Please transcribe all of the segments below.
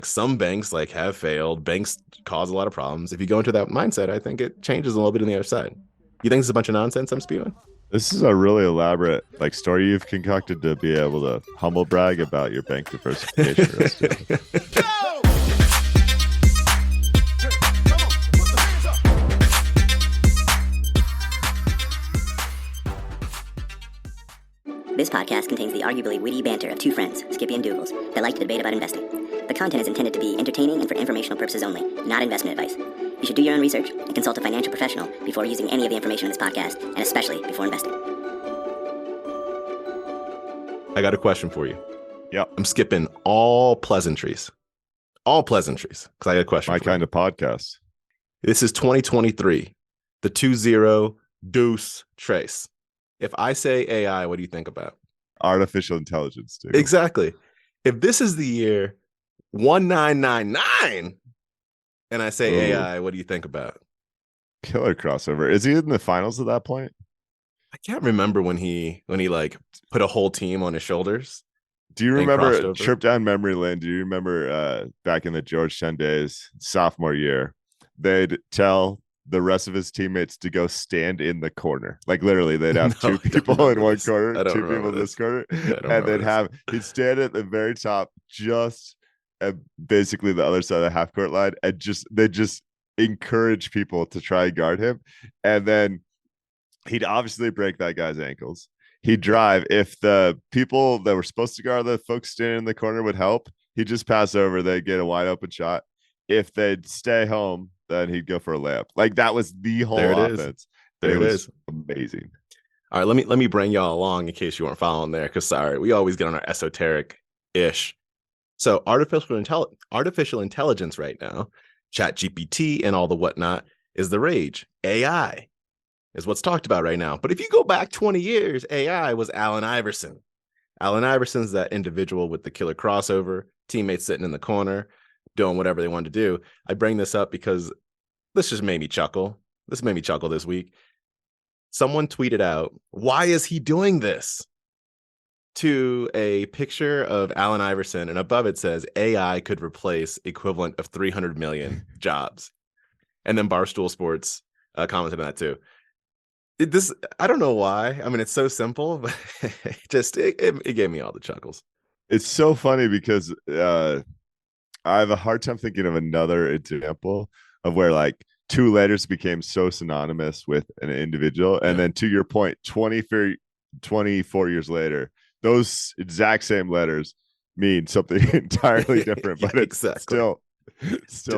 Some banks like have failed. Banks cause a lot of problems. If you go into that mindset, I think it changes a little bit on the other side. You think it's a bunch of nonsense I'm spewing? This is a really elaborate story you've concocted to be able to humble brag about your bank diversification risk too. This podcast contains the arguably witty banter of two friends, Skippy and Doogles, that like to debate about investing. The content is intended to be entertaining and for informational purposes only, not investment advice. You should do your own research and consult a financial professional before using any of the information in this podcast, and especially before investing. I got a question for you. Yep. I'm skipping all pleasantries. All pleasantries, because I got a question. My kind of podcast. This is 2023, the 2-0 deuce trace. If I say AI, what do you think about? Artificial intelligence, too. Exactly. If this is the year 1999 and I say AI, what do you think about? Killer crossover. Is he in the finals at that point? I can't remember when he like put a whole team on his shoulders. Do you remember trip down memory lane? Do you remember back in the Georgetown days, sophomore year, they'd tell the rest of his teammates to go stand in the corner. Like literally they'd have two people in one corner, two people in this corner, and he'd stand at the very top, just at basically the other side of the half court line, and they just encourage people to try and guard him. And then he'd obviously break that guy's ankles. He'd drive. If the people that were supposed to guard the folks standing in the corner would help, he'd just pass over. They'd get a wide open shot. If they'd stay home, then he'd go for a layup. Like that was the whole offense. There it is. Amazing. All right, let me bring y'all along in case you weren't following there, because sorry, we always get on our esoteric-ish. So artificial intelligence right now, ChatGPT and all the whatnot, is the rage. AI is what's talked about right now. But if you go back 20 years, AI was Allen Iverson. Allen Iverson's that individual with the killer crossover, teammates sitting in the corner, doing whatever they wanted to do. I bring this up because this just made me chuckle. This made me chuckle this week. Someone tweeted out, "Why is he doing this?" to a picture of Allen Iverson, and above it says, AI could replace equivalent of 300 million jobs. And then Barstool Sports commented on that too. I don't know why. I mean, it's so simple, but it gave me all the chuckles. It's so funny because I have a hard time thinking of another example of where like two letters became so synonymous with an individual. And then to your point, 24 years later, those exact same letters mean something entirely different, but it's still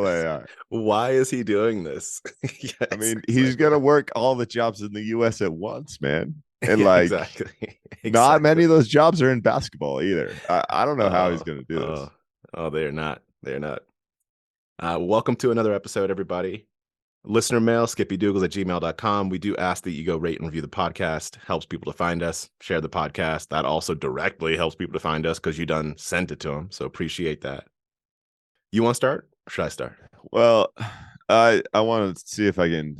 AI. Why is he doing this? Yes, I mean, he's going to work all the jobs in the US at once, man. And like, exactly. Not many of those jobs are in basketball either. I don't know how he's going to do this. Oh, they're not. They're not. Welcome to another episode, everybody. Listener mail, skippydoogles@gmail.com. We do ask that you go rate and review the podcast. Helps people to find us. Share the podcast. That also directly helps people to find us because you done sent it to them. So appreciate that. You want to start? Or should I start? Well, I want to see if I can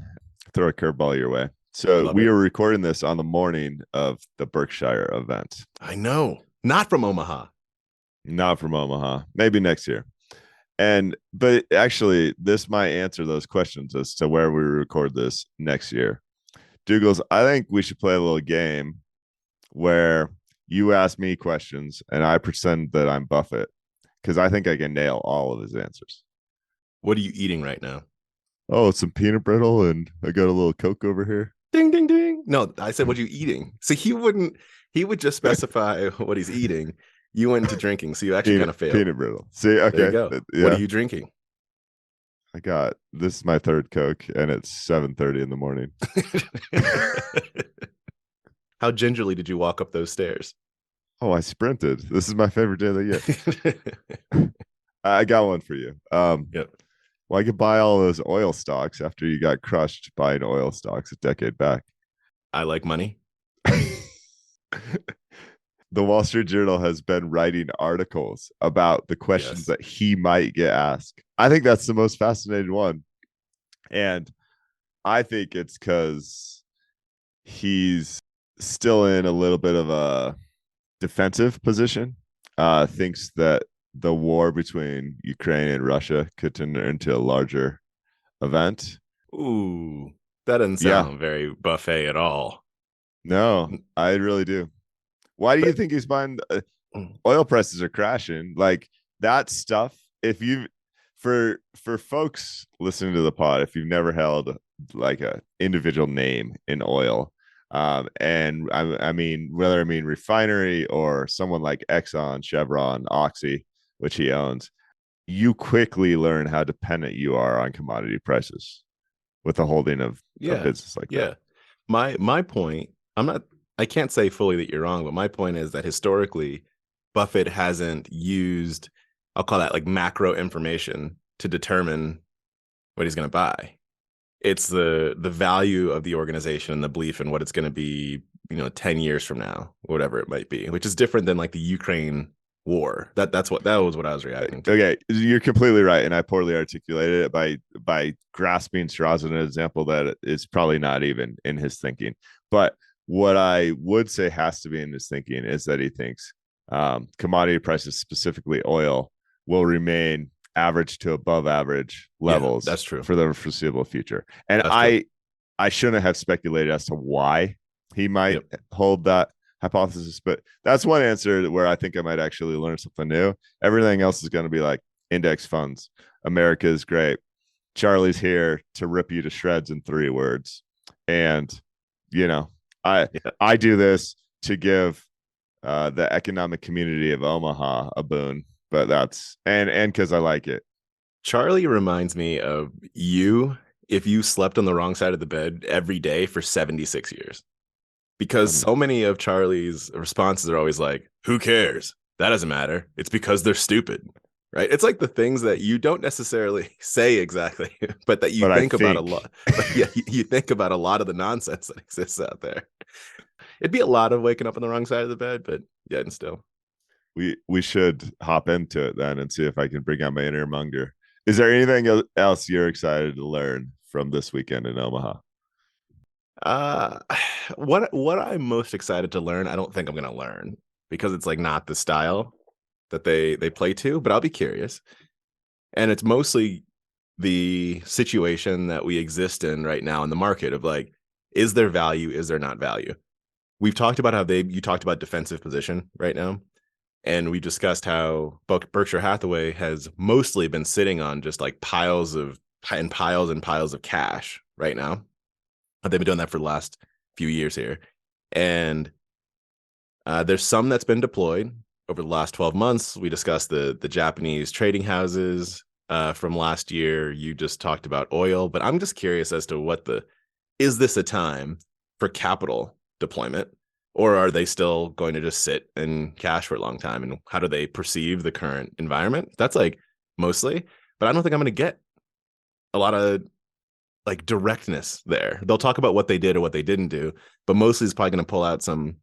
throw a curveball your way. So we are recording this on the morning of the Berkshire event. I know. Not from Omaha. Not from Omaha. Maybe next year. But actually, this might answer those questions as to where we record this next year. Douglas, I think we should play a little game where you ask me questions and I pretend that I'm Buffett, because I think I can nail all of his answers. What are you eating right now? Oh, some peanut brittle, and I got a little Coke over here. Ding, ding, ding. No, I said, what are you eating? So he would just specify what he's eating. You went into drinking, so you actually kind of failed. Peanut brittle. See, okay. There you go. Yeah. What are you drinking? This is my third Coke, and it's 7:30 in the morning. How gingerly did you walk up those stairs? Oh, I sprinted. This is my favorite day of the year. I got one for you. Yep. Well, I could buy all those oil stocks after you got crushed buying oil stocks a decade back. I like money. The Wall Street Journal has been writing articles about the questions that he might get asked. I think that's the most fascinating one. And I think it's because he's still in a little bit of a defensive position, thinks that the war between Ukraine and Russia could turn into a larger event. Ooh, that doesn't Yeah. sound very buffet at all. No, I really do. Why do you think he's buying? Oil prices are crashing. Like that stuff. If you, for folks listening to the pod, if you've never held like a individual name in oil, and I mean whether I mean refinery or someone like Exxon, Chevron, Oxy, which he owns, you quickly learn how dependent you are on commodity prices with the holding of a business like that. My point, I can't say fully that you're wrong, but my point is that historically Buffett hasn't used, I'll call that like macro information to determine what he's going to buy. It's the value of the organization and the belief in what it's going to be, 10 years from now, whatever it might be, which is different than like the Ukraine war. That was what I was reacting to. Okay, you're completely right, and I poorly articulated it by grasping straws as an example that is probably not even in his thinking. But what I would say has to be in his thinking is that he thinks commodity prices, specifically oil, will remain average to above average levels. That's true for the foreseeable future. And I shouldn't have speculated as to why he might hold that hypothesis, but that's one answer where I think I might actually learn something new. Everything else is going to be like index funds. America is great. Charlie's here to rip you to shreds in 3 words. And, I do this to give the economic community of Omaha a boon, but that's, and because I like it. Charlie reminds me of you if you slept on the wrong side of the bed every day for 76 years. Because so many of Charlie's responses are always like, who cares? That doesn't matter. It's because they're stupid, right? It's like the things that you don't necessarily say exactly, but that you think about a lot. You think about a lot of the nonsense that exists out there. It'd be a lot of waking up on the wrong side of the bed, but yeah, and still. We should hop into it then and see if I can bring out my inner monger. Is there anything else you're excited to learn from this weekend in Omaha? What I'm most excited to learn, I don't think I'm going to learn because it's like not the style that they play to, but I'll be curious. And it's mostly the situation that we exist in right now in the market of like, is there value? Is there not value? We've talked about how you talked about defensive position right now. And we discussed how Berkshire Hathaway has mostly been sitting on just like piles and piles of cash right now. They've been doing that for the last few years here. And there's some that's been deployed over the last 12 months. We discussed the Japanese trading houses from last year. You just talked about oil, but I'm just curious as to is this a time for capital deployment, or are they still going to just sit in cash for a long time? And how do they perceive the current environment? That's like mostly, but I don't think I'm going to get a lot of like directness there. They'll talk about what they did or what they didn't do, but mostly it's probably going to pull out some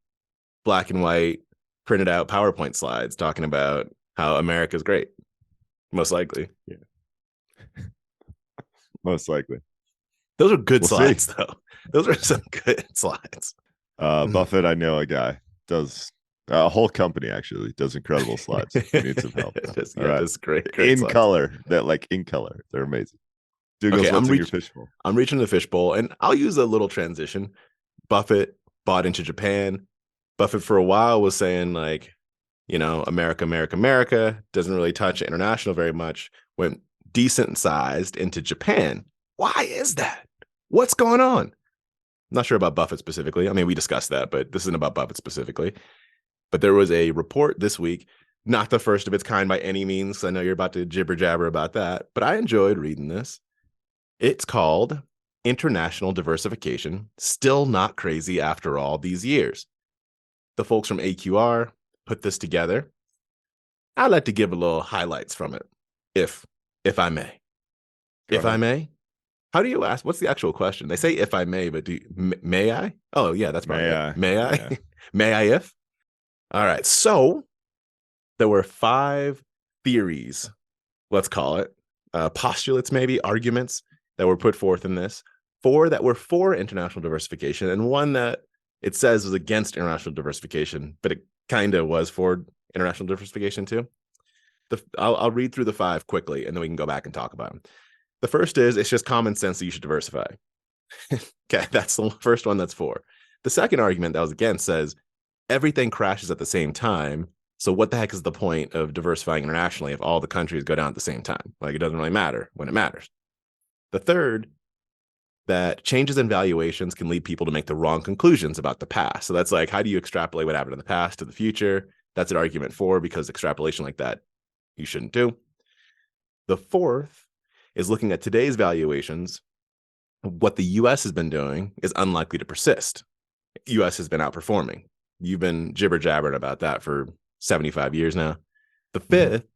black and white printed out PowerPoint slides talking about how America's great. Most likely. Yeah. Most likely. Those are good slides though. Those are some good slides. Buffett, I know a guy, does a whole company actually does incredible slides. Need some help. Just great in slides. color. In color. They're amazing. Doogles, okay, what's in your fishbowl? I'm reaching the fishbowl, and I'll use a little transition. Buffett bought into Japan. Buffett for a while was saying like, America, America, America, doesn't really touch international very much. Went decent sized into Japan. Why is that? What's going on? I'm not sure about Buffett specifically. I mean, we discussed that, but this isn't about Buffett specifically. But there was a report this week, not the first of its kind by any means. I know you're about to jibber jabber about that, but I enjoyed reading this. It's called International Diversification, Still Not Crazy After All These Years. The folks from AQR put this together. I'd like to give a little highlights from it, if I may. If I may? How do you ask? What's the actual question? They say if I may, but may I? Oh, yeah, that's probably it. May I? Yeah. May I if? All right. So there were 5 theories, let's call it, postulates, maybe arguments that were put forth in this. 4 that were for international diversification, and 1 that it says was against international diversification, but it kind of was for international diversification too. I'll read through the 5 quickly, and then we can go back and talk about them. The first is, it's just common sense that you should diversify. Okay, that's the first one that's for. The second argument that was against says everything crashes at the same time. So what the heck is the point of diversifying internationally if all the countries go down at the same time? Like, it doesn't really matter when it matters. The third, that changes in valuations can lead people to make the wrong conclusions about the past. So that's like, how do you extrapolate what happened in the past to the future? That's an argument for, because extrapolation like that you shouldn't do. The fourth is looking at today's valuations. What the US has been doing is unlikely to persist. US has been outperforming. You've been jibber jabbering about that for 75 years now. The fifth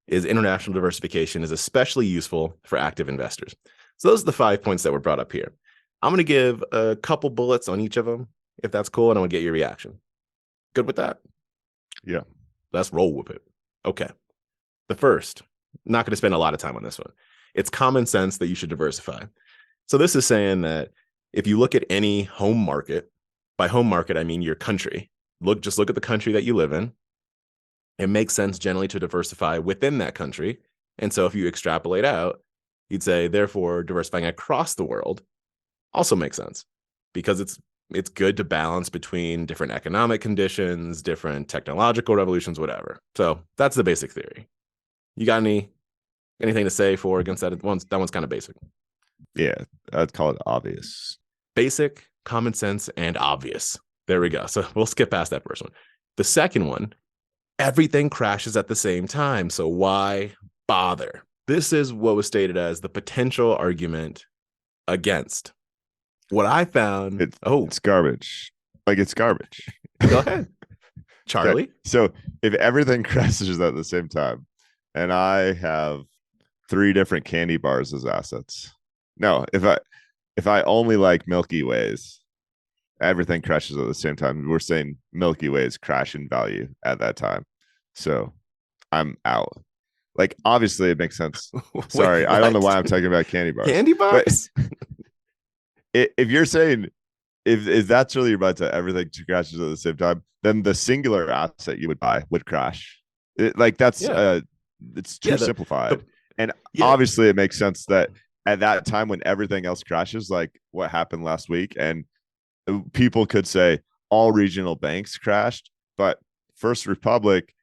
is international diversification is especially useful for active investors. So those are the 5 points that were brought up here. I'm going to give a couple bullets on each of them, if that's cool, and I'm going to get your reaction. Good with that? Yeah. Let's roll with it. Okay. The first, not going to spend a lot of time on this one. It's common sense that you should diversify. So this is saying that if you look at any home market, by home market, I mean your country, just look at the country that you live in. It makes sense generally to diversify within that country. And so if you extrapolate out, you'd say, therefore, diversifying across the world also makes sense, because it's good to balance between different economic conditions, different technological revolutions, whatever. So that's the basic theory. You got anything to say for or against that? That one's kind of basic. Yeah, I'd call it obvious. Basic, common sense, and obvious. There we go. So we'll skip past that first one. The second one, everything crashes at the same time. So why bother? This is what was stated as the potential argument against. What I found, it's garbage. Like, it's garbage. Go ahead, Charlie. Okay. So if everything crashes at the same time, and I have 3 different candy bars as assets. No, if I only like Milky Ways, everything crashes at the same time. We're saying Milky Ways crash in value at that time. So I'm out. Like, obviously it makes sense. Sorry, I don't know why I'm talking about candy bars. Candy bars? If you're saying if that's really about to everything crashes at the same time, then the singular asset you would buy would crash. It's too simplified. And obviously it makes sense that at that time when everything else crashes, like what happened last week, and people could say all regional banks crashed, but First Republic,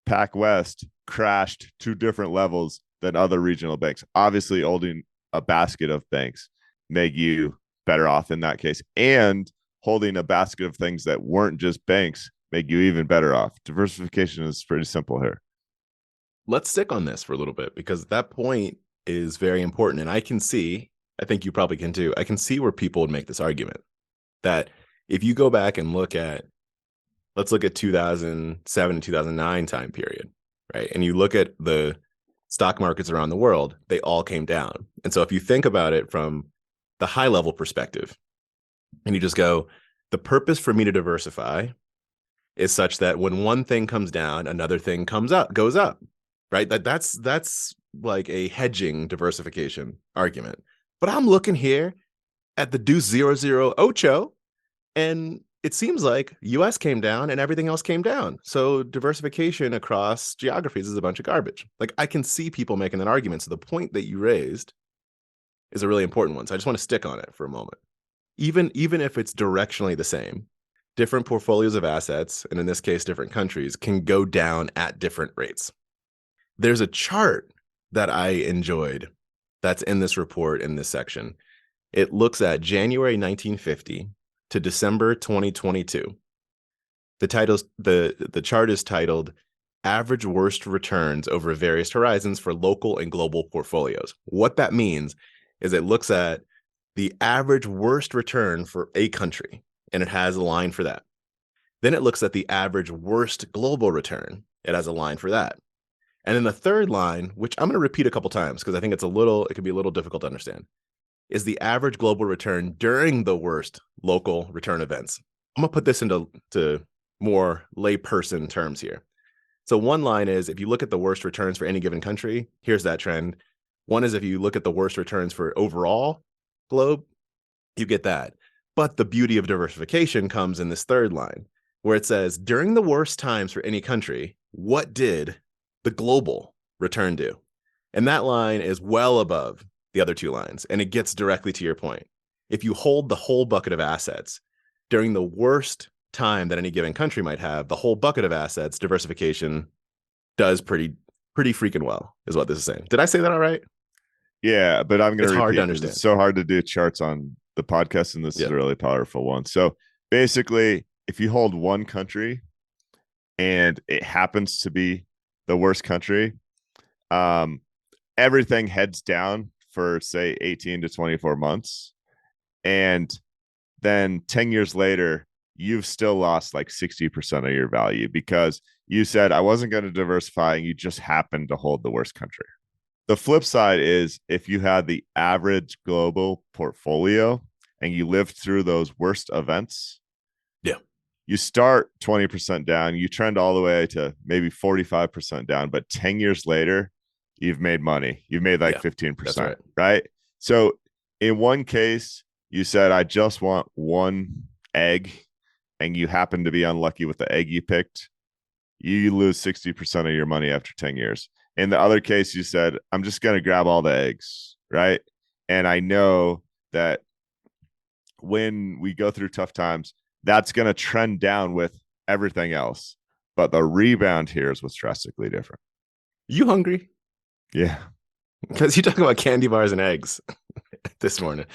PacWest crashed to different levels than other regional banks. Obviously, holding a basket of banks make you better off in that case, and holding a basket of things that weren't just banks make you even better off. Diversification is pretty simple here. Let's stick on this for a little bit, because that point is very important. And I think you probably can too. I can see where people would make this argument that if you go back and let's look at 2007 and 2009 time period, right? And you look at the stock markets around the world, they all came down. And so if you think about it from the high level perspective, and you just go, the purpose for me to diversify is such that when one thing comes down, another thing goes up, right? That's like a hedging diversification argument. But I'm looking here at the Deuce 008, and it seems like US came down and everything else came down. So diversification across geographies is a bunch of garbage. Like, I can see people making that argument. So the point that you raised is a really important one. So I just want to stick on it for a moment. Even if it's directionally the same, different portfolios of assets, and in this case, different countries, can go down at different rates. There's a chart that I enjoyed that's in this report in this section. It looks at January 1950 to December 2022. The chart is titled Average Worst Returns Over Various Horizons for Local and Global Portfolios. What that means is it looks at the average worst return for a country, and it has a line for that. Then it looks at the average worst global return. It has a line for that. And then the third line, which I'm going to repeat a couple times because I think it can be a little difficult to understand, is the average global return during the worst local return events. I'm going to put this into more layperson terms here. So one line is, if you look at the worst returns for any given country, here's that trend. One is if you look at the worst returns for overall globe, you get that. But the beauty of diversification comes in this third line, where it says, during the worst times for any country, what did the global return due. And that line is well above the other two lines. And it gets directly to your point. If you hold the whole bucket of assets during the worst time that any given country might have, the whole bucket of assets, diversification does pretty freaking well, is what this is saying. Did I say that all right? Yeah, but I'm going to repeat. Hard to understand. It's so hard to do charts on the podcast, and this is a really powerful one. So basically, if you hold one country and it happens to be the worst country, everything heads down for, say, 18 to 24 months. And then 10 years later, you've still lost like 60% of your value because you said, I wasn't going to diversify, and you just happened to hold the worst country. The flip side is if you had the average global portfolio and you lived through those worst events, you start 20% down, you trend all the way to maybe 45% down, but 10 years later, you've made money. You've made like 15%, right? So in one case, you said, I just want one egg, and you happen to be unlucky with the egg you picked. You lose 60% of your money after 10 years. In the other case, you said, I'm just going to grab all the eggs, right? And I know that when we go through tough times, that's going to trend down with everything else. But the rebound here is what's drastically different. You hungry? Yeah. Because you talk about candy bars and eggs this morning.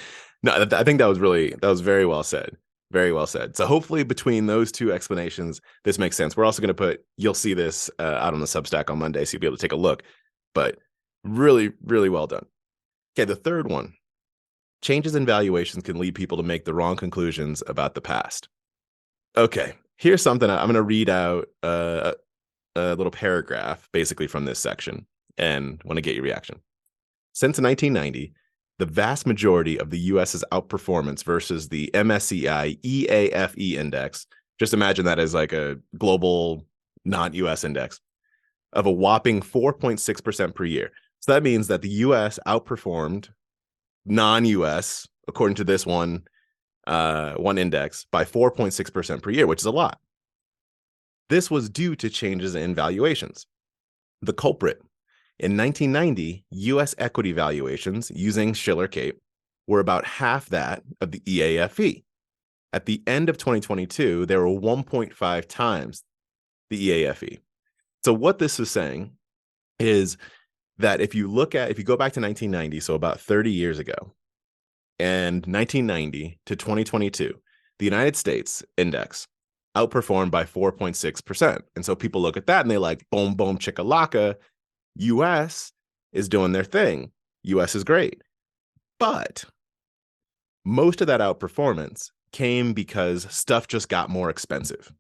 No, I think that was very well said. Very well said. So hopefully between those two explanations, this makes sense. We're also going to you'll see this out on the Substack on Monday, so you'll be able to take a look. But really, really well done. Okay, the third one. Changes in valuations can lead people to make the wrong conclusions about the past. Okay, here's something. I'm going to read out a little paragraph basically from this section and want to get your reaction. Since 1990, the vast majority of the U.S.'s outperformance versus the MSCI EAFE index, just imagine that as like a global non-U.S. index, of a whopping 4.6% per year. So that means that the U.S. outperformed non-U.S., according to this one index, by 4.6% per year, which is a lot. This was due to changes in valuations. The culprit. In 1990, U.S. equity valuations using Shiller-Cape were about half that of the EAFE. At the end of 2022, they were 1.5 times the EAFE. So what this is saying is that if you go back to 1990, so about 30 years ago, and 1990 to 2022, the United States index outperformed by 4.6%. And so people look at that and they like, boom, boom, chickalaka. US is doing their thing. US is great. But most of that outperformance came because stuff just got more expensive.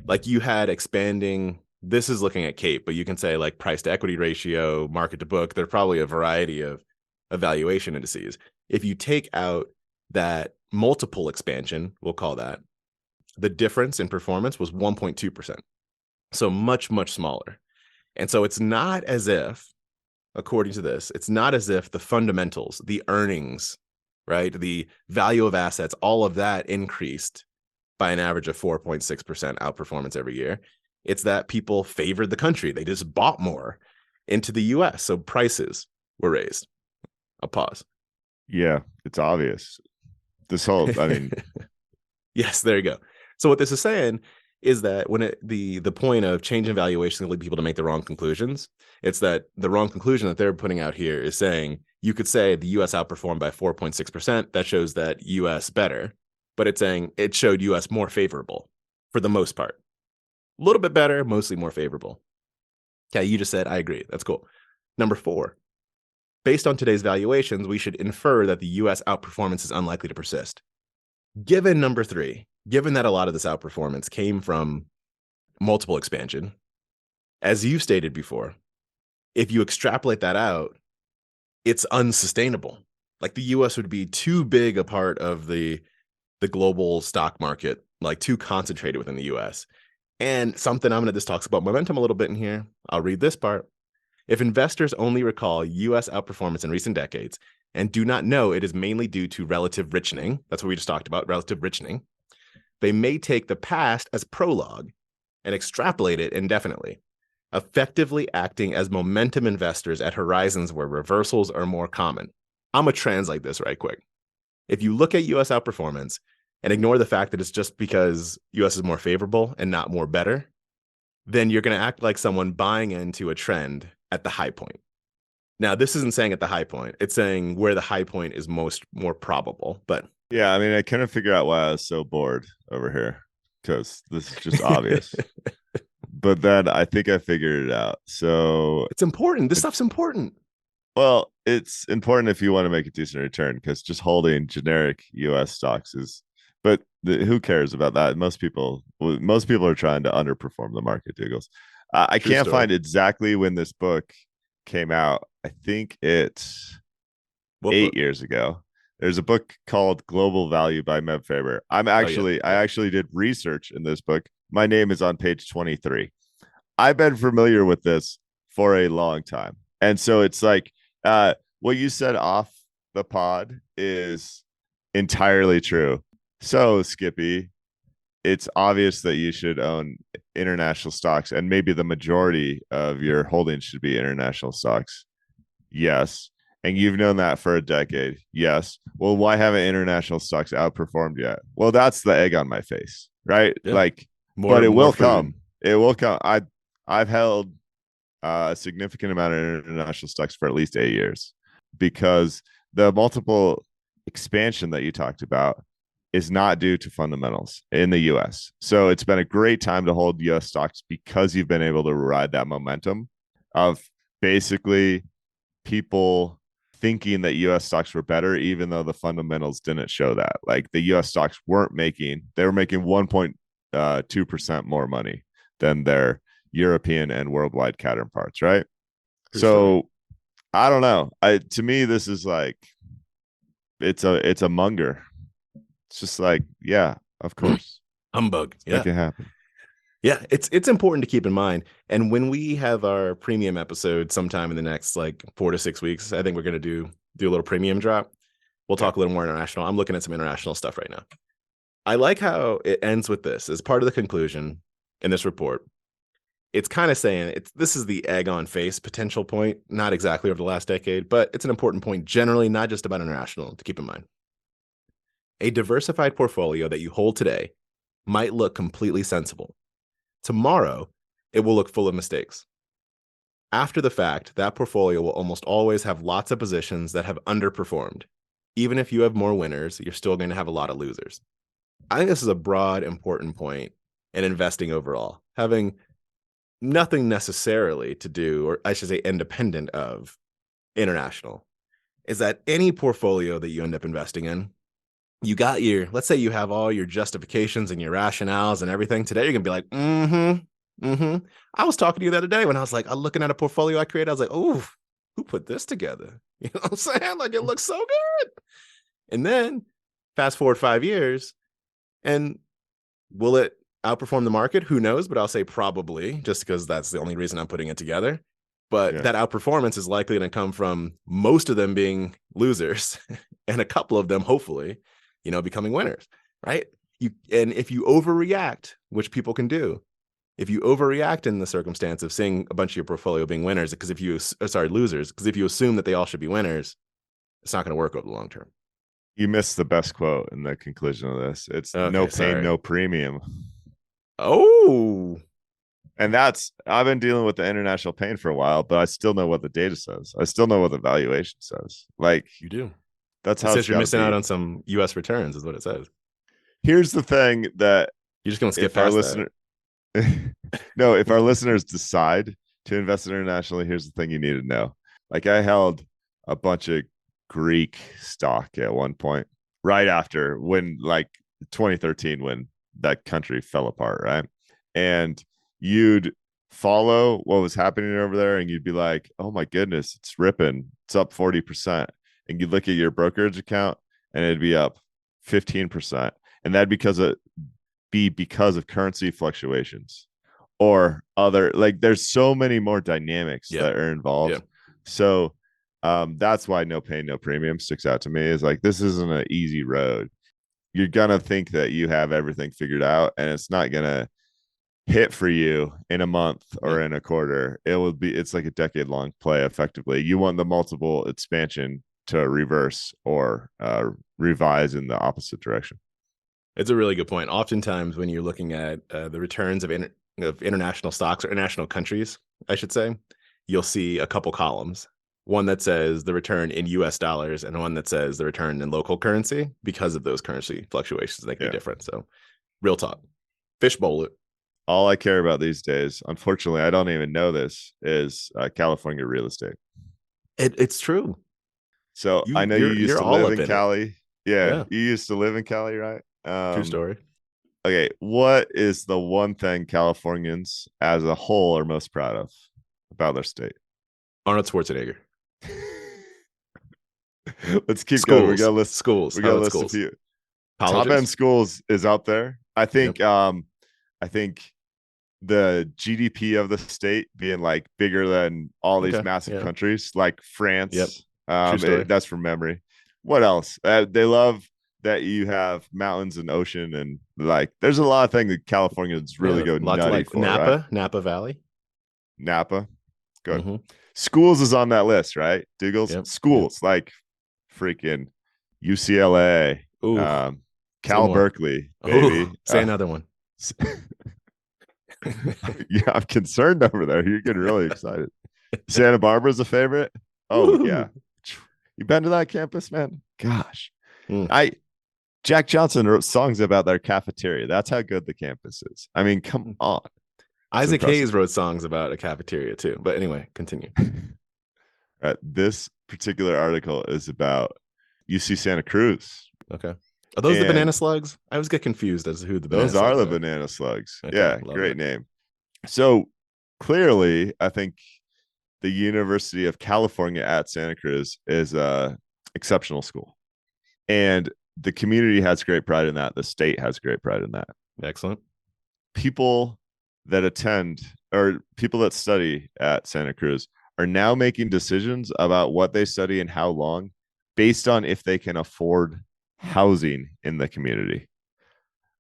Like you had expanding, this is looking at CAPE, but you can say like price to equity ratio, market to book. There's probably a variety of valuation indices. If you take out that multiple expansion, we'll call that, the difference in performance was 1.2%. So much, much smaller. And so it's not as if, according to this, it's not as if the fundamentals, the earnings, right, the value of assets, all of that increased by an average of 4.6% outperformance every year. It's that people favored the country. They just bought more into the US. So prices were raised. I'll pause. Yeah, it's obvious. This whole, I mean. Yes, there you go. So what this is saying is that when the point of change in valuation can lead people to make the wrong conclusions, it's that the wrong conclusion that they're putting out here is saying you could say the US outperformed by 4.6%. That shows that US better, but it's saying it showed US more favorable for the most part. A little bit better, mostly more favorable. Okay, you just said, I agree. That's cool. Number 4, based on today's valuations, we should infer that the US outperformance is unlikely to persist. Given number 3, given that a lot of this outperformance came from multiple expansion, as you stated before, if you extrapolate that out, it's unsustainable. Like the US would be too big a part of the global stock market, like too concentrated within the US. And something this talks about momentum a little bit in here. I'll read this part. If investors only recall US outperformance in recent decades and do not know it is mainly due to relative richening, that's what we just talked about, relative richening, they may take the past as prologue and extrapolate it indefinitely. effectively acting as momentum investors at horizons where reversals are more common. I'm going to translate this right quick. If you look at US outperformance and ignore the fact that it's just because US is more favorable and not more better, then you're going to act like someone buying into a trend at the high point. Now, this isn't saying at the high point. It's saying where the high point is more probable. But yeah, I mean, I couldn't figure out why I was so bored over here because this is just obvious. But then I think I figured it out. So it's important. This stuff's important. Well, it's important if you want to make a decent return because just holding generic US stocks is, but who cares about that? Most people are trying to underperform the market, Doogles. I can't find exactly when this book came out. I think it's 8 years ago. There's a book called Global Value by Meb Faber. I actually did research in this book. My name is on page 23. I've been familiar with this for a long time. And so it's like what you said off the pod is entirely true. So, Skippy, it's obvious that you should own international stocks, and maybe the majority of your holdings should be international stocks. Yes. And you've known that for a decade. Yes. Well, why haven't international stocks outperformed yet? Well, that's the egg on my face, right? Yeah. Like, but it will come. It will come. I've held a significant amount of international stocks for at least 8 years because the multiple expansion that you talked about is not due to fundamentals in the US. So it's been a great time to hold US stocks because you've been able to ride that momentum of basically people thinking that US stocks were better, even though the fundamentals didn't show that. Like the US stocks they were making 1.2% more money than their European and worldwide counterparts, right? So I don't know. To me, this is like it's a monger. It's just like, yeah, of course. Humbug. Yeah. Make it happen. Yeah, it's important to keep in mind. And when we have our premium episode sometime in the next like 4 to 6 weeks, I think we're going to do a little premium drop. We'll talk a little more international. I'm looking at some international stuff right now. I like how it ends with this as part of the conclusion in this report. It's kind of saying this is the egg on face potential point, not exactly over the last decade, but it's an important point generally, not just about international, to keep in mind. A diversified portfolio that you hold today might look completely sensible. Tomorrow, it will look full of mistakes. After the fact, that portfolio will almost always have lots of positions that have underperformed. Even if you have more winners, you're still going to have a lot of losers. I think this is a broad, important point in investing overall, having nothing necessarily to do, or I should say independent of international, is that any portfolio that you end up investing in, you got let's say you have all your justifications and your rationales and everything. Today, you're going to be like, I was talking to you the other day when I was like, I'm looking at a portfolio I created. I was like, oh, who put this together? You know what I'm saying? Like, it looks so good. And then fast forward 5 years, and will it outperform the market? Who knows? But I'll say probably, just because that's the only reason I'm putting it together. But that outperformance is likely to come from most of them being losers and a couple of them, hopefully, becoming winners, right? And if you overreact, which people can do, if you overreact in the circumstance of seeing a bunch of your portfolio being winners, losers, because if you assume that they all should be winners, it's not going to work over the long term. You missed the best quote in the conclusion of this. It's no pain, no premium. Oh, and I've been dealing with the international pain for a while, but I still know what the data says. I still know what the valuation says. Like you do. That's how it says you're missing out on some US returns is what it says. Here's the thing that you're just going to skip past that. No, if our listeners decide to invest internationally, here's the thing you need to know. Like I held a bunch of Greek stock at one point, right after when like 2013, when that country fell apart, right? And you'd follow what was happening over there and you'd be like, oh my goodness, it's ripping. It's up 40%. And you'd look at your brokerage account and it'd be up 15%. And that'd be because of currency fluctuations or other, like there's so many more dynamics that are involved. Yeah. So that's why no pain, no premium sticks out to me, is like, this isn't an easy road. You're going to think that you have everything figured out and it's not going to hit for you in a month or in a quarter, it's like a decade-long play effectively. You want the multiple expansion to reverse or revise in the opposite direction. It's a really good point. Oftentimes when you're looking at the returns of international stocks or international countries, I should say, you'll see a couple columns. One that says the return in US dollars and one that says the return in local currency, because of those currency fluctuations that can be different. So real talk. Fishbowl it. All I care about these days, unfortunately, I don't even know this, is California real estate. It's true. So I know you used to live in Cali. Yeah, you used to live in Cali, right? True story. Okay, what is the one thing Californians as a whole are most proud of about their state? Arnold Schwarzenegger. Let's keep going. We got list schools. We got a list a few. Colleges? Top end schools is up there. I think. I think the GDP of the state being like bigger than all these massive countries like France. That's from memory. What else? They love that you have mountains and ocean, and like there's a lot of things that Californians really go nutty like for. Napa, right? Napa Valley. Napa. Good. Mm-hmm. Schools is on that list, right? Doogles. Schools like freaking UCLA, Cal Berkeley, baby. Say another one. Yeah, I'm concerned over there. You're getting really excited. Santa Barbara's a favorite. Oh yeah, you been to that campus, man? Gosh, Jack Johnson wrote songs about their cafeteria. That's how good the campus is. I mean, come on. Isaac Hayes wrote songs about a cafeteria too. But anyway, continue. Right, this particular article is about UC Santa Cruz. Okay. Are those the banana slugs? I always get confused as to who the banana slugs are. Those are the banana slugs. Okay, yeah, great name. So clearly, I think the University of California at Santa Cruz is a exceptional school. And the community has great pride in that. The state has great pride in that. Excellent. People that attend or people that study at Santa Cruz are now making decisions about what they study and how long based on if they can afford housing in the community.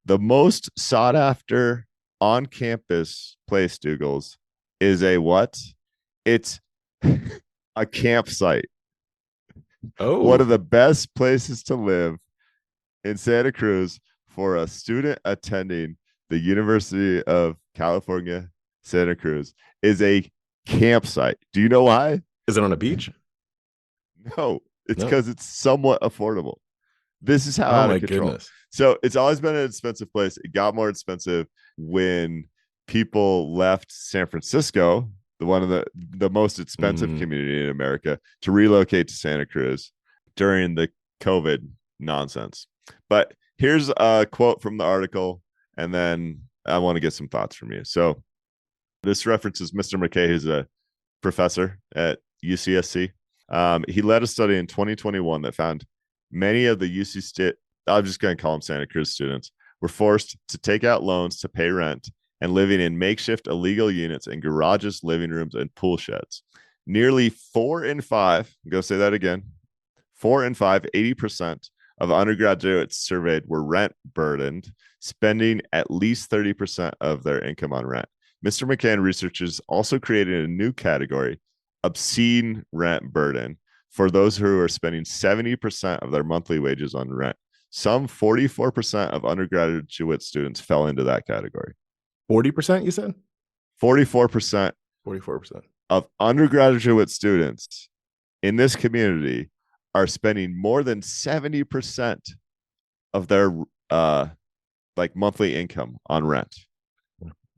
The most sought after on campus place, Doogles, is a what? It's a campsite. Oh, one of the best places to live in Santa Cruz for a student attending the University of California, Santa Cruz is a campsite. Do you know why? Is it on a beach? No, it's because it's somewhat affordable. This is how out of control. Goodness. So it's always been an expensive place. It got more expensive when people left San Francisco, one of the most expensive community in America, to relocate to Santa Cruz during the COVID nonsense. But here's a quote from the article, and then I want to get some thoughts from you. So this references Mr. McKay, who's a professor at UCSC. He led a study in 2021 that found many of the UC State, I'm just going to call them Santa Cruz students, were forced to take out loans to pay rent and living in makeshift illegal units in garages, living rooms, and pool sheds. Nearly 4 in 5, I'm going to say that again, 4 in 5, 80% of undergraduates surveyed were rent burdened, spending at least 30% of their income on rent. Mr. McCann researchers also created a new category, obscene rent burden, for those who are spending 70% of their monthly wages on rent. Some 44% of undergraduate students fell into that category. 40%, you said? 44%. 44% of undergraduate students in this community are spending more than 70% of their like monthly income on rent.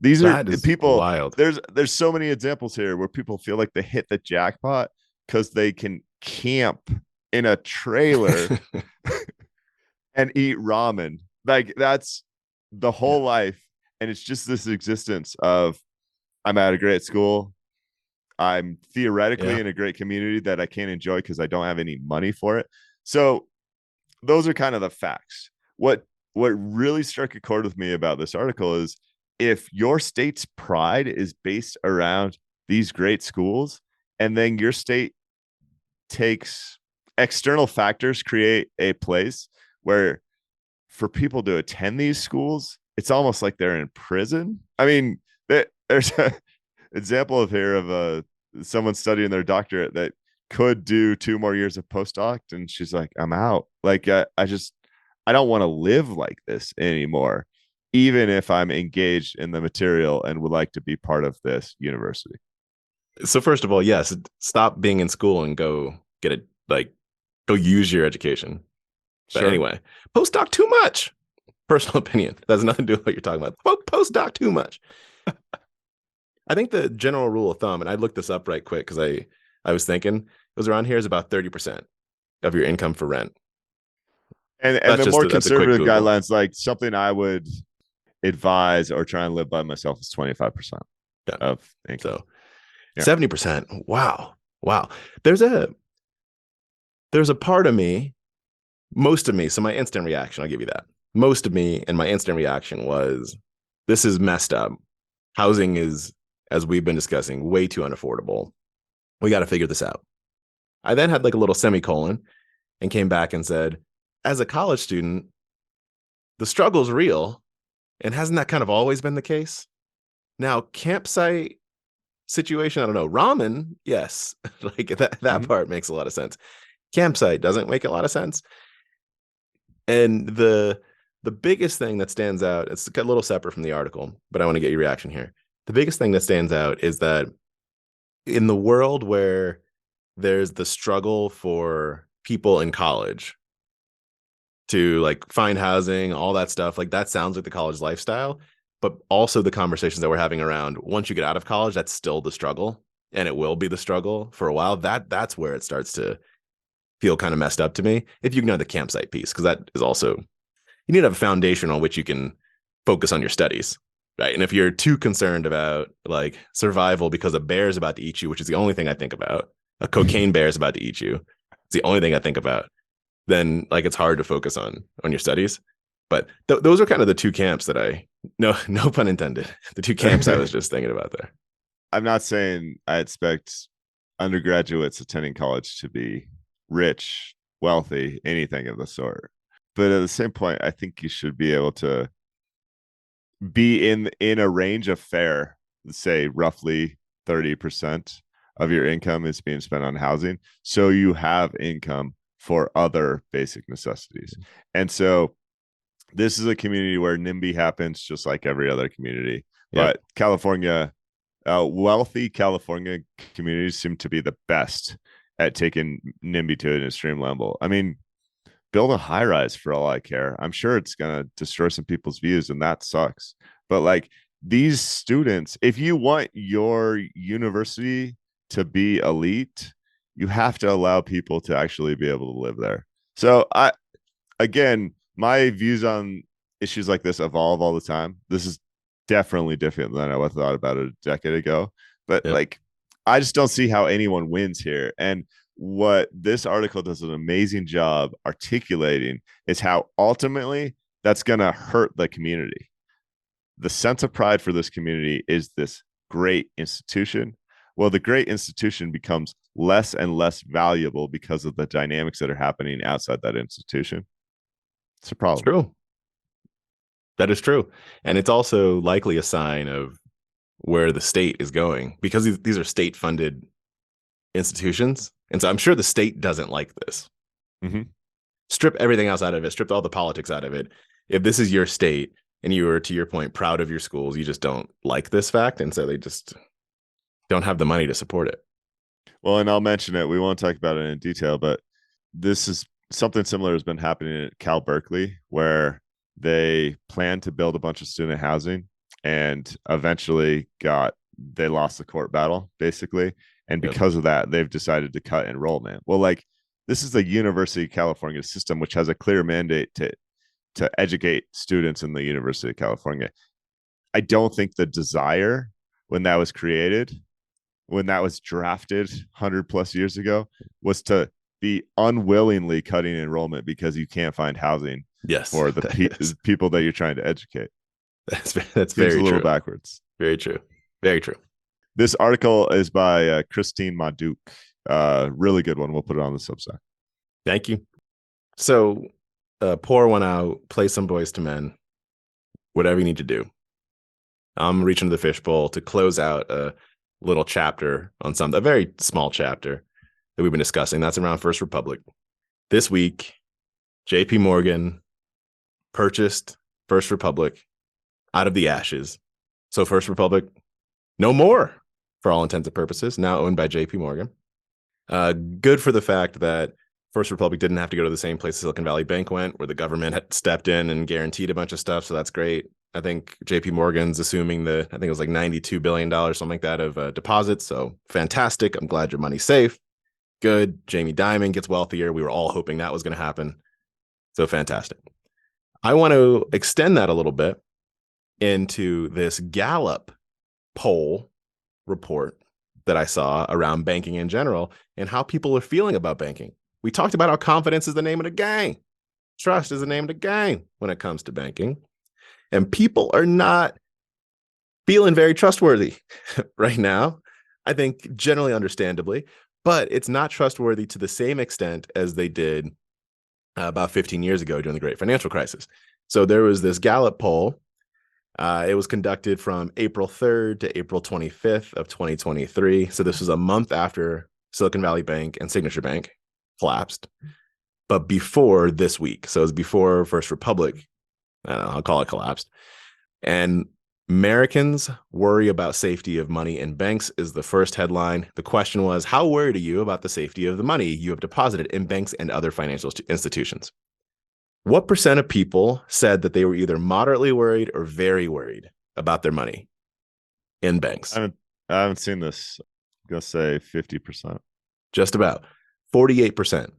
These are people wild. There's so many examples here where people feel like they hit the jackpot because they can camp in a trailer and eat ramen. Like that's the whole life. And it's just this existence of I'm at a great school. I'm theoretically in a great community that I can't enjoy because I don't have any money for it. So those are kind of the facts. What really struck a chord with me about this article is if your state's pride is based around these great schools, and then your state takes external factors, create a place where for people to attend these schools, it's almost like they're in prison. I mean, there's an example of here of someone studying their doctorate that could do 2 more years of postdoc, and she's like, I'm out. Like, I don't want to live like this anymore, even if I'm engaged in the material and would like to be part of this university. So first of all, yes, stop being in school and go get it, like go use your education. But Sure. anyway, postdoc too much. Personal opinion. That has nothing to do with what you're talking about. Postdoc too much. I think the general rule of thumb, and I looked this up right quick because I was thinking it was around here is about 30% of your income for rent. And the more conservative guidelines, like something I would advise or try and live by myself is 25% of income. So 70%. Wow. There's a part of me, most of me. So my instant reaction, I'll give you that. Most of me and my instant reaction was, this is messed up. Housing is, as we've been discussing, way too unaffordable. We got to figure this out. I then had like a little semicolon and came back and said, as a college student, the struggle's real. And hasn't that kind of always been the case? Now, campsite situation, I don't know. Ramen, yes. Like that part makes a lot of sense. Campsite doesn't make a lot of sense. And the biggest thing that stands out, it's a little separate from the article, but I want to get your reaction here. The biggest thing that stands out is that in the world where there's the struggle for people in college to like find housing, all that stuff, like that sounds like the college lifestyle, but also the conversations that we're having around once you get out of college, that's still the struggle, and it will be the struggle for a while. That's where it starts to feel kind of messed up to me, if you ignore the campsite piece, because that is also, you need to have a foundation on which you can focus on your studies, right? And if you're too concerned about like survival because a bear is about to eat you, which is the only thing I think about, a cocaine bear is about to eat you, it's the only thing I think about, then like it's hard to focus on your studies. But those are kind of the two camps that no pun intended, the two camps I was just thinking about there. I'm not saying I expect undergraduates attending college to be rich, wealthy, anything of the sort. But at the same point, I think you should be able to be in a range of fare, say roughly 30% of your income is being spent on housing. So you have income for other basic necessities. And so this is a community where NIMBY happens just like every other community. But California, wealthy California communities seem to be the best at taking NIMBY to an extreme level. I mean, build a high rise for all I care. I'm sure it's going to destroy some people's views, and that sucks. But like these students, if you want your university to be elite, you have to allow people to actually be able to live there. So my views on issues like this evolve all the time. This is definitely different than I would have thought about it a decade ago. But like, I just don't see how anyone wins here. And what this article does an amazing job articulating is how ultimately that's going to hurt the community. The sense of pride for this community is this great institution. Well, the great institution becomes less and less valuable because of the dynamics that are happening outside that institution. It's a problem. It's true. That is true. And it's also likely a sign of where the state is going, because these are state-funded institutions. And so I'm sure the state doesn't like this. Mm-hmm. Strip everything else out of it, strip all the politics out of it. If this is your state and you are, to your point, proud of your schools, you just don't like this fact. And so they just don't have the money to support it. Well, and I'll mention it. We won't talk about it in detail, but this is something similar has been happening at Cal Berkeley, where they planned to build a bunch of student housing and eventually they lost the court battle, basically. And because of that, they've decided to cut enrollment. Well, like, this is the University of California system, which has a clear mandate to educate students in the University of California. I don't think the desire when that was created, when that was drafted 100 plus years ago, was to be unwillingly cutting enrollment because you can't find housing for the people that you're trying to educate. That's Seems very a little true. Backwards. Very true. Very true. This article is by Christine Maduke. Really good one. We'll put it on the Substack. Thank you. So pour one out, play some Boys to Men. whatever you need to do. I'm reaching to the fishbowl to close out a little chapter on a very small chapter that we've been discussing. That's around First Republic. This week, JP Morgan purchased First Republic out of the ashes. So First Republic, no more for all intents and purposes, now owned by JP Morgan. Good for the fact that First Republic didn't have to go to the same place Silicon Valley Bank went, where the government had stepped in and guaranteed a bunch of stuff. So that's great. I think JP Morgan's assuming I think it was like $92 billion, something like that, of deposits. So fantastic. I'm glad your money's safe. Good. Jamie Dimon gets wealthier. We were all hoping that was going to happen. So fantastic. I want to extend that a little bit into this Gallup poll report that I saw around banking in general and how people are feeling about banking. We talked about how confidence is the name of the game. Trust is the name of the game when it comes to banking. And people are not feeling very trustworthy right now, I think generally understandably, but it's not trustworthy to the same extent as they did about 15 years ago during the Great Financial Crisis. So there was this Gallup poll. It was conducted from April 3rd to April 25th of 2023. So this was a month after Silicon Valley Bank and Signature Bank collapsed, but before this week. So it was before First Republic, I don't know, I'll call it collapsed. And Americans worry about safety of money in banks is the first headline. The question was, how worried are you about the safety of the money you have deposited in banks and other financial institutions? What percent of people said that they were either moderately worried or very worried about their money in banks? I haven't seen this. I'm going to say 50%. Just about 48%.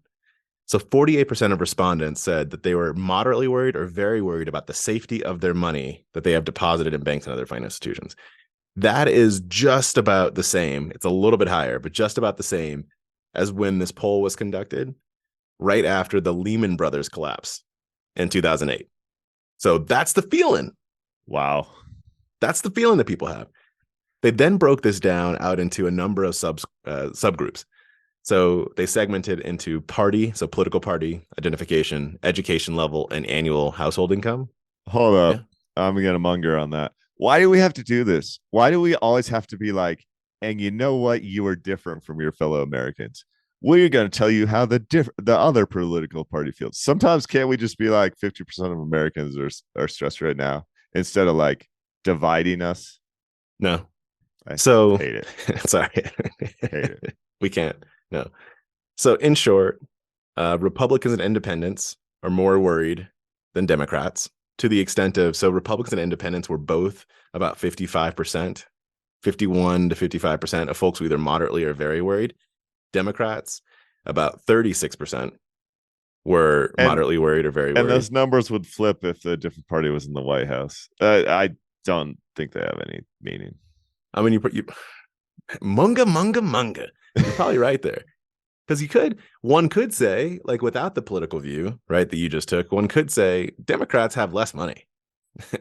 So 48% of respondents said that they were moderately worried or very worried about the safety of their money that they have deposited in banks and other financial institutions. That is just about the same. It's a little bit higher, but just about the same as when this poll was conducted right after the Lehman Brothers collapse in 2008. So that's the feeling. Wow. That's the feeling that people have. They then broke this down out into a number of subgroups. So they segmented into party, so political party, identification, education level, and annual household income. Hold up. Yeah. I'm going to monger on that. Why do we have to do this? Why do we always have to be like, and you know what? You are different from your fellow Americans. We're going to tell you how the other political party feels. Sometimes can't we just be like 50% of Americans are stressed right now instead of like dividing us? No. I hate it. Sorry. Hate it. We can't. No. So in short, Republicans and independents are more worried than Democrats to the extent of, so Republicans and independents were both about 55%, 51 to 55% of folks who either moderately or very worried. Democrats, about 36% were moderately worried or very worried. And those numbers would flip if the different party was in the White House. I don't think they have any meaning. I mean, munga. You're probably right there. Because one could say, like without the political view, right, that you just took, one could say Democrats have less money.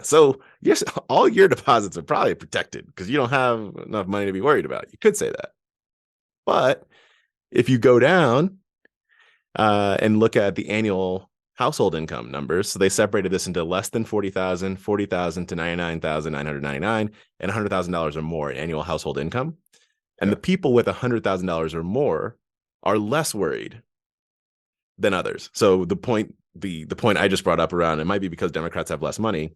So yes, all your deposits are probably protected because you don't have enough money to be worried about. You could say that. But if you go down and look at the annual household income numbers, so they separated this into less than $40,000, $40,000 to $99,999, and $100,000 or more in annual household income. And the people with $100,000 or more are less worried than others. So the point I just brought up around, it might be because Democrats have less money.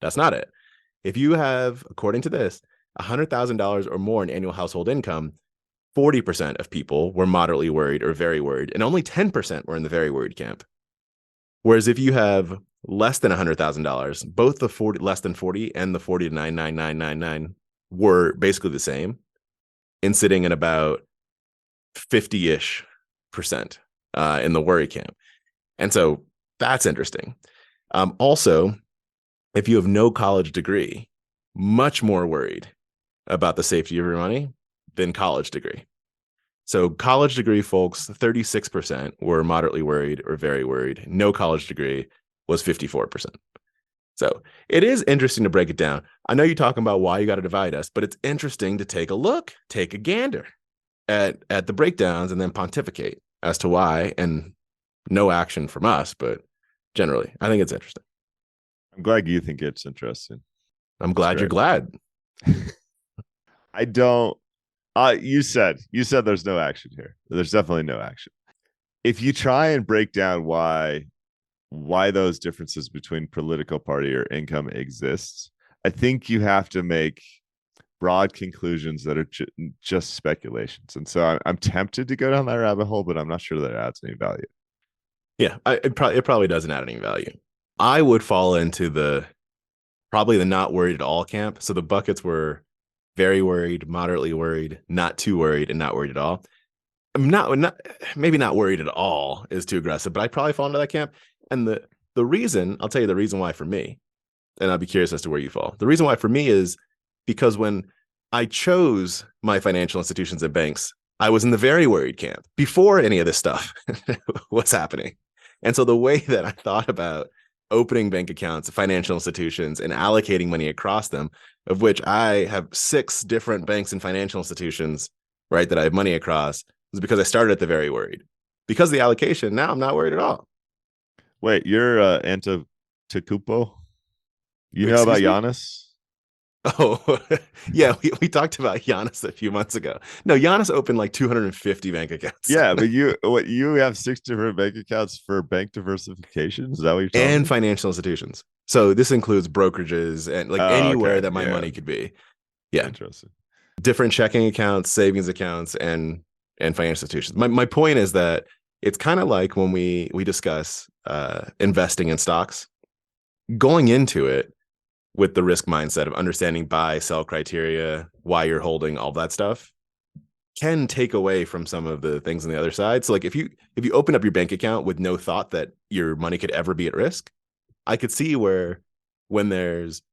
That's not it. If you have, according to this, $100,000 or more in annual household income, 40% of people were moderately worried or very worried, and only 10% were in the very worried camp. Whereas if you have less than $100,000, both the less than 40 and the 40 to 99999 were basically the same, and sitting at about 50-ish% in the worry camp. And so that's interesting. Also, if you have no college degree, much more worried about the safety of your money than college degree. So college degree folks, 36% were moderately worried or very worried. No college degree was 54%. So it is interesting to break it down. I know you're talking about why you got to divide us, but it's interesting to take a look, take a gander at the breakdowns and then pontificate as to why, and no action from us, but generally, I think it's interesting. I'm glad you think it's interesting. I'm glad you're glad. I don't. You said there's no action here. There's definitely no action. If you try and break down why those differences between political party or income exists, I think you have to make broad conclusions that are just speculations. And so I'm tempted to go down that rabbit hole, but I'm not sure that it adds any value. Yeah, it probably doesn't add any value. I would fall into probably the not worried at all camp. So the buckets were very worried, moderately worried, not too worried, and not worried at all. I'm not maybe not worried at all is too aggressive, but I probably fall into that camp. And the reason, I'll tell you the reason why for me, and I'll be curious as to where you fall. The reason why for me is because when I chose my financial institutions and banks, I was in the very worried camp before any of this stuff was happening. And so the way that I thought about opening bank accounts, financial institutions, and allocating money across them, of which I have 6 different banks and financial institutions, right, that I have money across, was because I started at the very worried. Because of the allocation, now I'm not worried at all. Wait, you're Antetokounmpo? You know about Giannis? Oh, yeah, we talked about Giannis a few months ago. No, Giannis opened like 250 bank accounts. Yeah, but you have 6 different bank accounts for bank diversification? Is that what you're talking And about? financial institutions. So this includes brokerages and like anywhere that my money could be. Yeah. Interesting. Different checking accounts, savings accounts, and financial institutions. My point is that it's kind of like when we discuss investing in stocks, going into it with the risk mindset of understanding buy, sell criteria, why you're holding, all that stuff can take away from some of the things on the other side. So like if you open up your bank account with no thought that your money could ever be at risk, I could see where when there's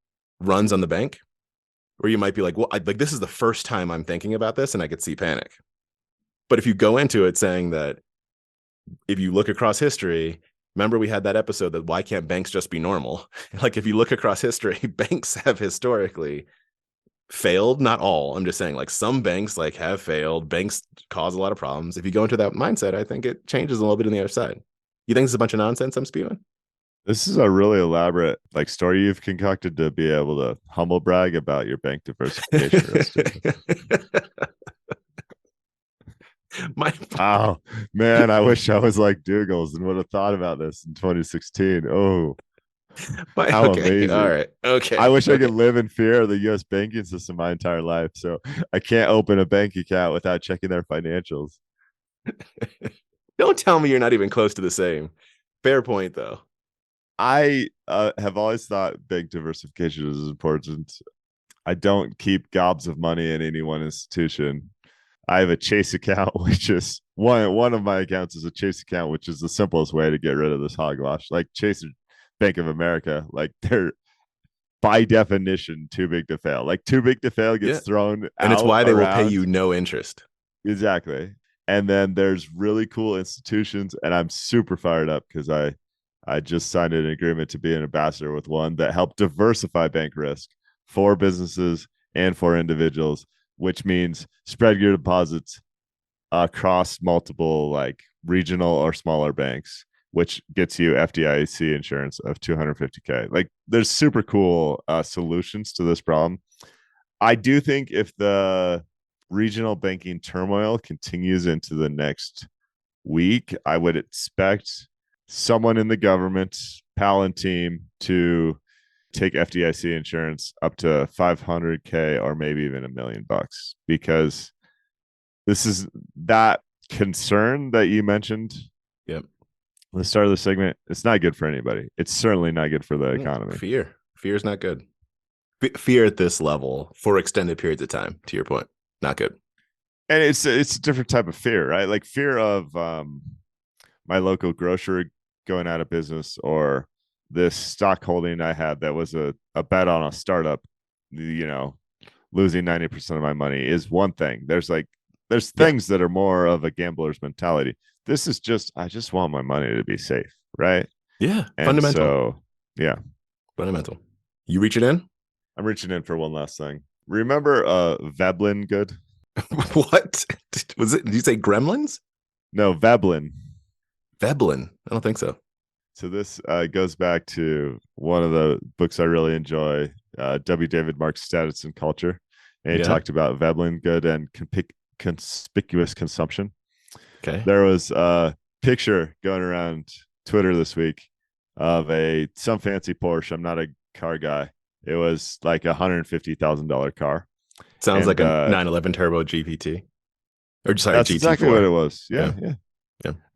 runs on the bank, where you might be like, well, like this is the first time I'm thinking about this, and I could see panic. But if you go into it saying that if you look across history, remember we had that episode that why can't banks just be normal? Like if you look across history, banks have historically failed. Not all. I'm just saying like some banks like have failed. Banks cause a lot of problems. If you go into that mindset, I think it changes a little bit on the other side. You think this is a bunch of nonsense I'm spewing? This is a really elaborate like story you've concocted to be able to humble brag about your bank diversification. Oh man, I wish I was like Doogles and would have thought about this in 2016. Oh, how amazing! All right, okay. I wish I could live in fear of the U.S. banking system my entire life, so I can't open a bank account without checking their financials. Don't tell me you're not even close to the same. Fair point, though. I have always thought bank diversification is important. I don't keep gobs of money in any one institution. I have a Chase account, which is one of my accounts is a Chase account, which is the simplest way to get rid of this hogwash. Like Chase or Bank of America, like they're by definition too big to fail. Like too big to fail gets thrown out. And it's why they will pay you no interest. Exactly. And then there's really cool institutions, and I'm super fired up because I just signed an agreement to be an ambassador with one that helped diversify bank risk for businesses and for individuals, which means spread your deposits across multiple like regional or smaller banks, which gets you FDIC insurance of $250K. Like there's super cool solutions to this problem. I do think if the regional banking turmoil continues into the next week, I would expect someone in the government, Palin team, to take FDIC insurance up to $500K or maybe even $1 million, because this is that concern that you mentioned. Yep. At the start of the segment, it's not good for anybody. It's certainly not good for the economy. Fear is not good. Fear at this level for extended periods of time, to your point, not good. And it's a different type of fear, right? Like fear of my local grocery going out of business, or this stock holding I had that was a bet on a startup, losing 90% of my money is one thing. There's things that are more of a gambler's mentality. This is just, I just want my money to be safe, right? Yeah. And fundamental. So, yeah. Fundamental. You reaching in? I'm reaching in for one last thing. Remember Veblen good? What? Was it? Did you say Gremlins? No, Veblen. Veblen. I don't think so. So this goes back to one of the books I really enjoy, W. David Mark's Status and Culture. And he talked about Veblen good and conspicuous consumption. Okay. There was a picture going around Twitter this week of some fancy Porsche. I'm not a car guy. It was like $150,000 car. Sounds like a 911 Turbo GPT. Or sorry, that's GT4. Exactly what it was. Yeah.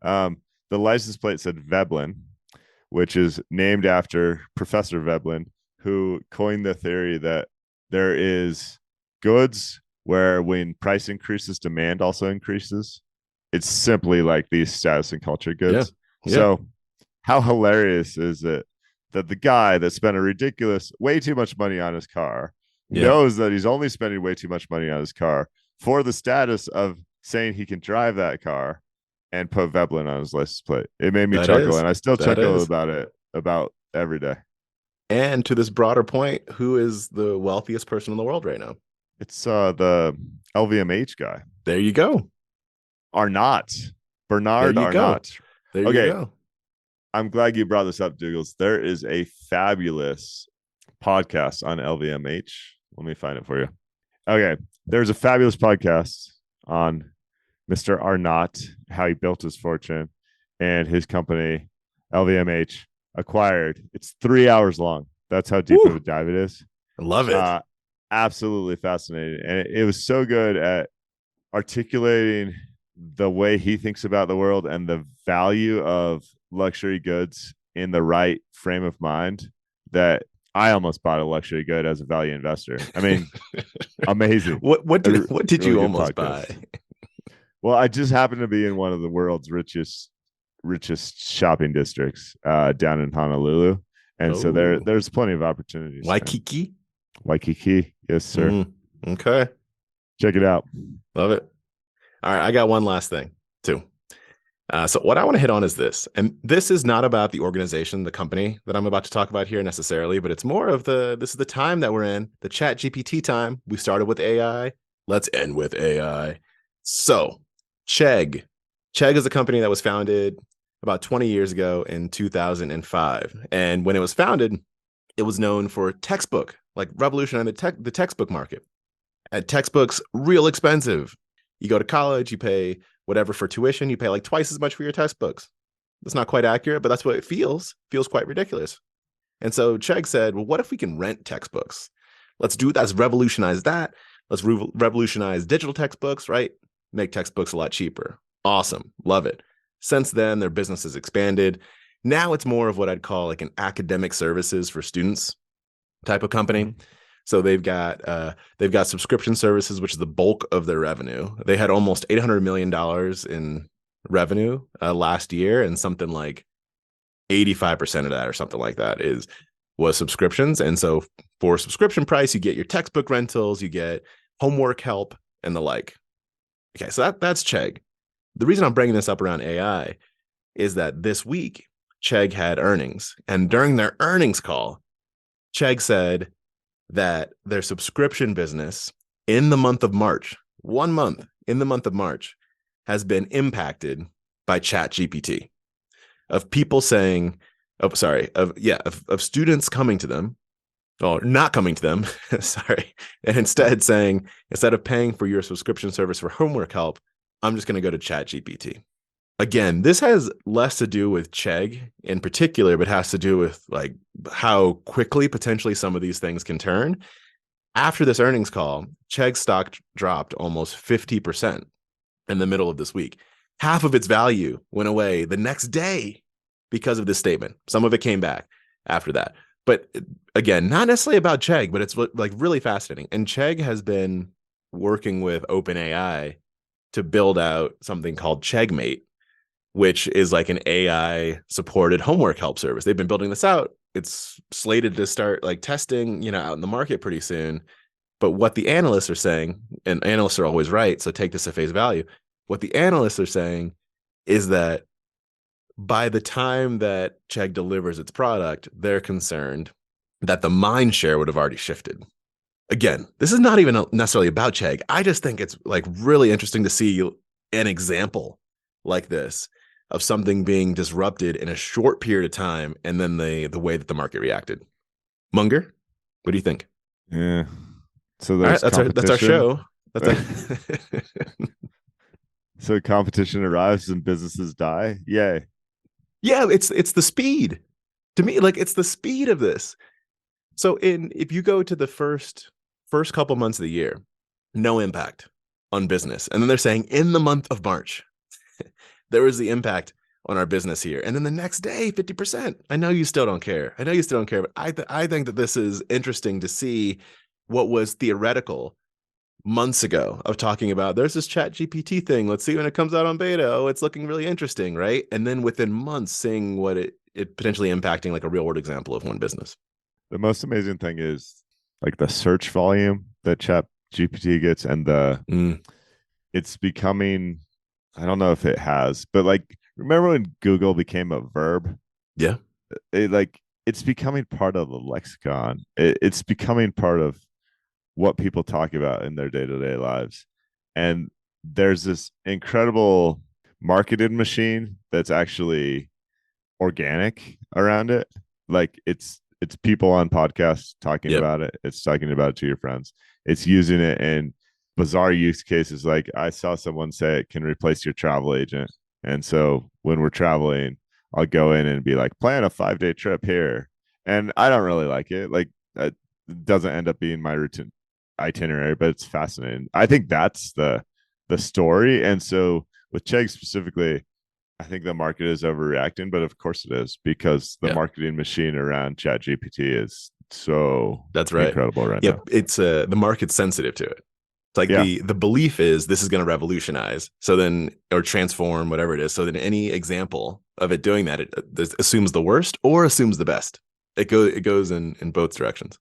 The license plate said Veblen, which is named after Professor Veblen, who coined the theory that there is goods where when price increases, demand also increases. It's simply like these status and culture goods. Yeah. So how hilarious is it that the guy that spent a ridiculous, way too much money on his car knows that he's only spending way too much money on his car for the status of saying he can drive that car and put Veblen on his license plate. It made me chuckle, and I still chuckle about it about every day. And to this broader point, who is the wealthiest person in the world right now? It's the LVMH guy. There you go. Bernard Arnault. There you go. I'm glad you brought this up, Doogles. There is a fabulous podcast on LVMH. Let me find it for you. Okay. There's a fabulous podcast on Mr. Arnault, how he built his fortune, and his company, LVMH, acquired. It's 3 hours long. That's how deep of a dive it is. I love it. Absolutely fascinating. And it was so good at articulating the way he thinks about the world and the value of luxury goods in the right frame of mind that I almost bought a luxury good as a value investor. I mean, amazing. What did you almost buy? Well, I just happened to be in one of the world's richest shopping districts down in Honolulu. And so there's plenty of opportunities. Waikiki? Waikiki. Yes, sir. Okay. Check it out. Love it. All right. I got one last thing too. So what I want to hit on is this, and this is not about the organization, the company that I'm about to talk about here necessarily, but it's more of this is the time that we're in, the ChatGPT time. We started with AI. Let's end with AI. So Chegg is a company that was founded about 20 years ago in 2005. And when it was founded, it was known for textbook, like revolutionizing the textbook market. And textbooks, real expensive. You go to college, you pay whatever for tuition, you pay like twice as much for your textbooks. That's not quite accurate, but that's what it feels quite ridiculous. And so Chegg said, well, what if we can rent textbooks? Let's revolutionize that. Let's revolutionize digital textbooks, right? Make textbooks a lot cheaper. Awesome. Love it. Since then, their business has expanded. Now it's more of what I'd call like an academic services for students type of company. So they've got subscription services, which is the bulk of their revenue. They had almost $800 million in revenue last year, and something like 85% of that or something like that was subscriptions. And so for subscription price, you get your textbook rentals, you get homework help, and the like. Okay, so that's Chegg. The reason I'm bringing this up around AI is that this week, Chegg had earnings. And during their earnings call, Chegg said that their subscription business in the month of March, 1 month in the month of March, has been impacted by ChatGPT. Of people saying, of students coming to them, or not coming to them, sorry, and instead saying, instead of paying for your subscription service for homework help, I'm just going to go to ChatGPT. Again, this has less to do with Chegg in particular, but has to do with like how quickly potentially some of these things can turn. After this earnings call, Chegg stock dropped almost 50% in the middle of this week. Half of its value went away the next day because of this statement. Some of it came back after that. But again, not necessarily about Chegg, but it's like really fascinating. And Chegg has been working with OpenAI to build out something called Cheggmate, which is like an AI supported homework help service. They've been building this out. It's slated to start like testing, out in the market pretty soon. But what the analysts are saying, and analysts are always right, so take this at face value. What the analysts are saying is that by the time that Chegg delivers its product, they're concerned that the mind share would have already shifted. Again, this is not even necessarily about Chegg. I just think it's like really interesting to see an example like this of something being disrupted in a short period of time, and then the way that the market reacted. Munger, what do you think? Yeah. So there's that's our show. So competition arrives and businesses die. Yay. Yeah, it's the speed. To me, like, it's the speed of this. So if you go to the first couple months of the year, no impact on business. And then they're saying in the month of March, there was the impact on our business here. And then the next day, 50%. I know you still don't care. But I think that this is interesting to see what was theoretical months ago of talking about there's this ChatGPT thing. Let's see when it comes out on beta. Oh, it's looking really interesting, right? And then within months, seeing what it potentially impacting like a real world example of one business. The most amazing thing is like the search volume that ChatGPT gets, and it's becoming, I don't know if it has, but like, remember when Google became a verb? Yeah. It's becoming part of the lexicon. It's becoming part of what people talk about in their day-to-day lives. And there's this incredible marketing machine that's actually organic around it. Like it's people on podcasts talking about it. It's talking about it to your friends. It's using it in bizarre use cases. Like I saw someone say it can replace your travel agent. And so when we're traveling, I'll go in and be like, plan a 5-day trip here. And I don't really like it. Like it doesn't end up being my routine itinerary, but it's fascinating. I think that's the story. And so with Chegg specifically, I think the market is overreacting, but of course it is, because the marketing machine around ChatGPT is so incredible right now. It's the market's sensitive to it. It's like the belief is this is going to revolutionize. So then, or transform, whatever it is. So then any example of it doing that, it assumes the worst or assumes the best. It goes in both directions.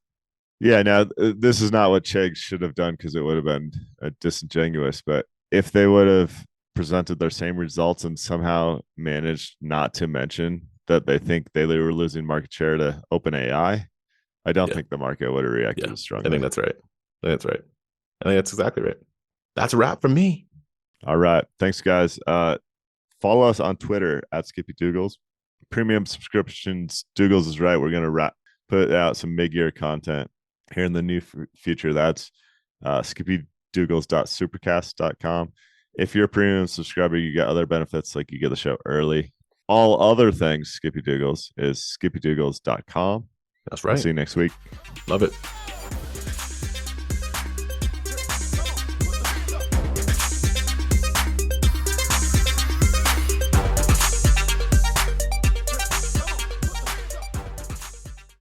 Yeah. Now this is not what Chegg should have done, because it would have been disingenuous. But if they would have presented their same results and somehow managed not to mention that they think they were losing market share to OpenAI, I don't think the market would have reacted as strongly. I think that's right. I think that's exactly right. That's a wrap from me. All right. Thanks, guys. Follow us on Twitter at Skippy Doogles. Premium subscriptions, Doogles is right. We're going to put out some mid-year content here in the new future. That's skippydoogles.supercast.com. If you're a premium subscriber, you get other benefits, like you get the show early. All other things Skippy Doogles is skippydoogles.com. That's right. See you next week. Love it.